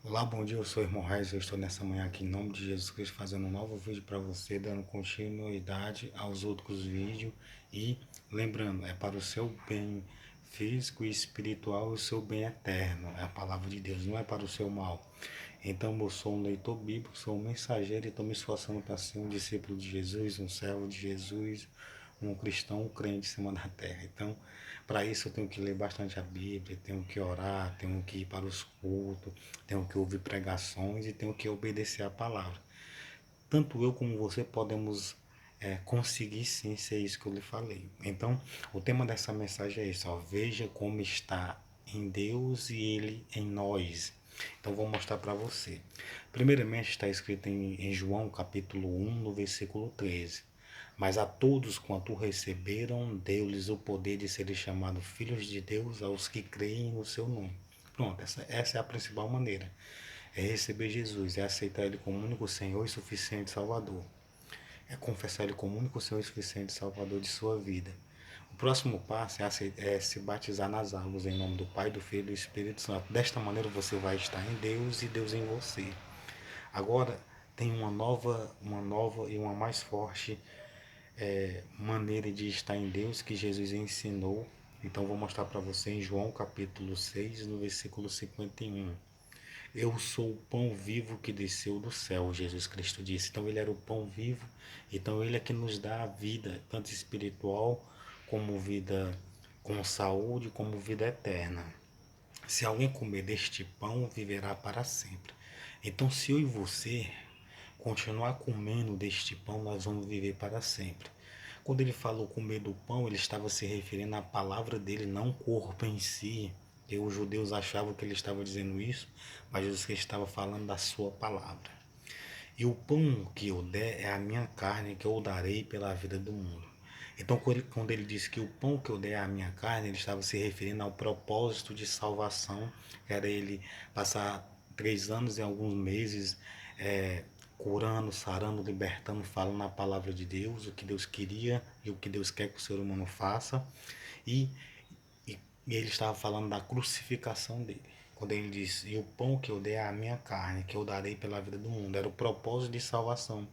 Olá, bom dia, eu sou o irmão Reis, eu estou nessa manhã aqui em nome de Jesus Cristo fazendo um novo vídeo para você, dando continuidade aos outros vídeos e lembrando, é para o seu bem físico e espiritual e o seu bem eterno, é a palavra de Deus, não é para o seu mal. Então eu sou um leitor bíblico, sou um mensageiro e estou me esforçando para ser um discípulo de Jesus, um servo de Jesus, um cristão, um crente em cima da terra. Então, para isso eu tenho que ler bastante a Bíblia, tenho que orar, tenho que ir para os cultos, tenho que ouvir pregações e tenho que obedecer a palavra. Tanto eu como você podemos conseguir sim ser isso que eu lhe falei. Então, o tema dessa mensagem é isso, ó, veja como está em Deus e Ele em nós. Então, vou mostrar para você. Primeiramente, está escrito em João capítulo 1, no versículo 13. Mas a todos quanto receberam, deu-lhes o poder de serem chamados filhos de Deus aos que creem no seu nome. Pronto, essa é a principal maneira. É receber Jesus, é aceitar Ele como único Senhor e suficiente Salvador. É confessar Ele como único Senhor e suficiente Salvador de sua vida. O próximo passo é se batizar nas águas em nome do Pai, do Filho e do Espírito Santo. Desta maneira você vai estar em Deus e Deus em você. Agora tem uma nova e uma mais forte maneira de estar em Deus que Jesus ensinou. Então vou mostrar para você em João capítulo 6, no versículo 51. Eu sou o pão vivo que desceu do céu, Jesus Cristo disse. Então ele era o pão vivo, então ele é que nos dá a vida, tanto espiritual como vida com saúde, como vida eterna. Se alguém comer deste pão, viverá para sempre. Então se eu e você continuar comendo deste pão, nós vamos viver para sempre. Quando ele falou comer do pão, ele estava se referindo à palavra dele, não o corpo em si. E os judeus achavam que ele estava dizendo isso, mas Jesus estava falando da sua palavra. E o pão que eu der é a minha carne que eu darei pela vida do mundo. Então, quando ele disse que o pão que eu der é a minha carne, ele estava se referindo ao propósito de salvação, que era ele passar 3 anos e alguns meses curando, sarando, libertando, falando a palavra de Deus, o que Deus queria e o que Deus quer que o ser humano faça. E, e ele estava falando da crucificação dele. Quando ele disse, e o pão que eu dei é a minha carne, que eu darei pela vida do mundo. Era o propósito de salvação,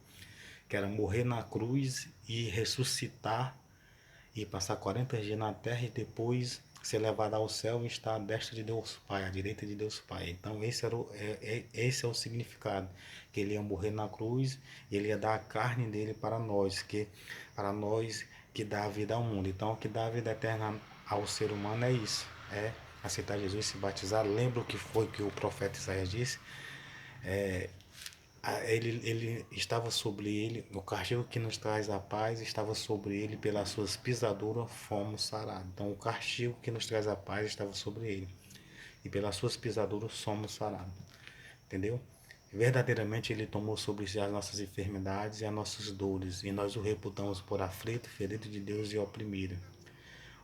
que era morrer na cruz e ressuscitar e passar 40 dias na terra e depois ser levado ao céu e estar à destra de Deus Pai, à direita de Deus Pai. Então esse é o significado, que ele ia morrer na cruz e ele ia dar a carne dele para nós que dá a vida ao mundo. Então o que dá a vida eterna ao ser humano é isso, é aceitar Jesus, se batizar. Lembra o que foi que o profeta Isaías disse? Ele estava sobre ele, o castigo que nos traz a paz estava sobre ele, pelas suas pisaduras fomos sarados. Então o castigo que nos traz a paz estava sobre ele, e pelas suas pisaduras somos sarados. Entendeu? Verdadeiramente ele tomou sobre si as nossas enfermidades e as nossas dores, e nós o reputamos por aflito, ferido de Deus e oprimido.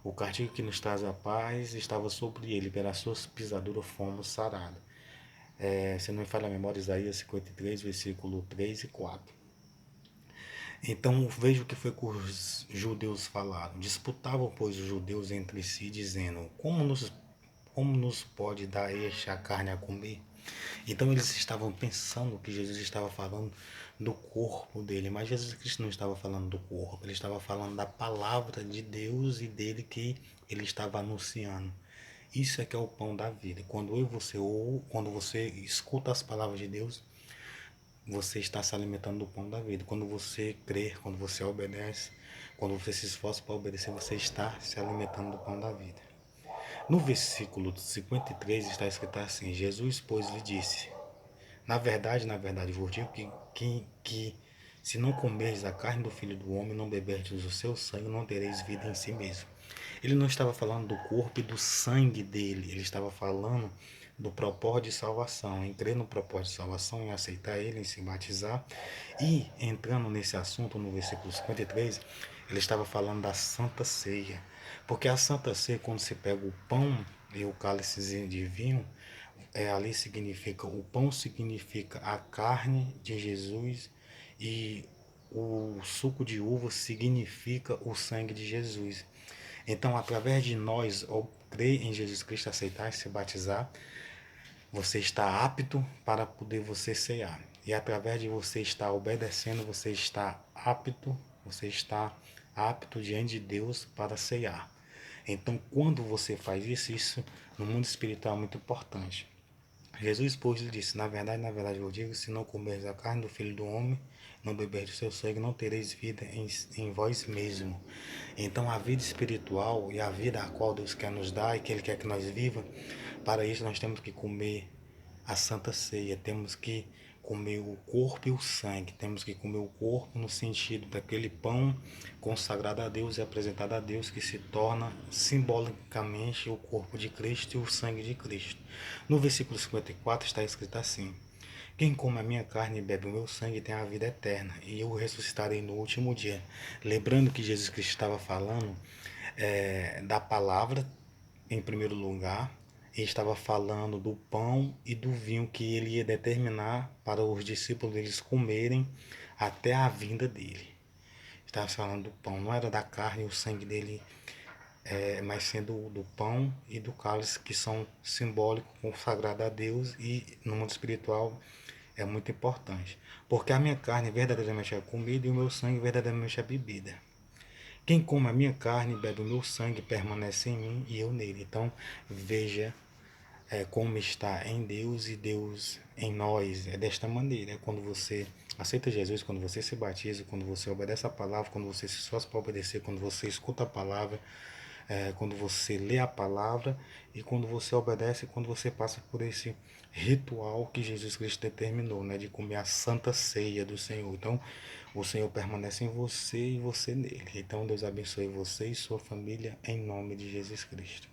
O castigo que nos traz a paz estava sobre ele, pelas suas pisaduras fomos sarados. Se não me falha a memória, Isaías 53, versículo 3 e 4. Então veja o que foi que os judeus falaram. Disputavam, pois, os judeus entre si, dizendo, como nos pode dar este a carne a comer? Então eles estavam pensando que Jesus estava falando do corpo dele, mas Jesus Cristo não estava falando do corpo, ele estava falando da palavra de Deus e dele que ele estava anunciando. Isso é que é o pão da vida. Quando eu e você, ou quando você escuta as palavras de Deus, você está se alimentando do pão da vida. Quando você crê, quando você obedece, quando você se esforça para obedecer, você está se alimentando do pão da vida. No versículo 53 está escrito assim: Jesus, pois, lhe disse: na verdade, vos digo que se não comerdes a carne do Filho do Homem, não beberdes o seu sangue, não tereis vida em si mesmo. Ele não estava falando do corpo e do sangue dele, ele estava falando do propósito de salvação, em crer no propósito de salvação, em aceitar ele, em se batizar. E entrando nesse assunto, no versículo 53, ele estava falando da Santa Ceia. Porque a Santa Ceia, quando se pega o pão e o cálice de vinho, ali significa, o pão significa a carne de Jesus e o suco de uva significa o sangue de Jesus. Então, através de nós, ao crer em Jesus Cristo, aceitar e se batizar, você está apto para poder você cear. E através de você estar obedecendo, você está apto diante de Deus para cear. Então, quando você faz isso, isso no mundo espiritual é muito importante. Jesus, pois, lhe disse: na verdade, eu digo, se não comeres a carne do Filho do Homem, não beberes do seu sangue, não tereis vida em vós mesmo. Então, a vida espiritual e a vida a qual Deus quer nos dar e que Ele quer que nós viva, para isso nós temos que comer a Santa Ceia, temos que comer o corpo e o sangue, temos que comer o corpo no sentido daquele pão consagrado a Deus e apresentado a Deus, que se torna simbolicamente o corpo de Cristo e o sangue de Cristo. No versículo 54 está escrito assim: quem come a minha carne e bebe o meu sangue tem a vida eterna, e eu ressuscitarei no último dia. Lembrando que Jesus Cristo estava falando da palavra em primeiro lugar, e estava falando do pão e do vinho que ele ia determinar para os discípulos eles comerem até a vinda dele. Estava falando do pão, não era da carne e o sangue dele, mas sendo do pão e do cálice, que são simbólicos, consagrados a Deus, e no mundo espiritual é muito importante. Porque a minha carne verdadeiramente é comida e o meu sangue verdadeiramente é bebida. Quem come a minha carne e bebe o meu sangue permanece em mim e eu nele. Então veja como está em Deus e Deus em nós. É desta maneira. É quando você aceita Jesus, quando você se batiza, quando você obedece a palavra, quando você se esforça para obedecer, quando você escuta a palavra, quando você lê a palavra e quando você obedece, quando você passa por esse ritual que Jesus Cristo determinou, né, de comer a santa ceia do Senhor. Então, o Senhor permanece em você e você nele. Então, Deus abençoe você e sua família em nome de Jesus Cristo.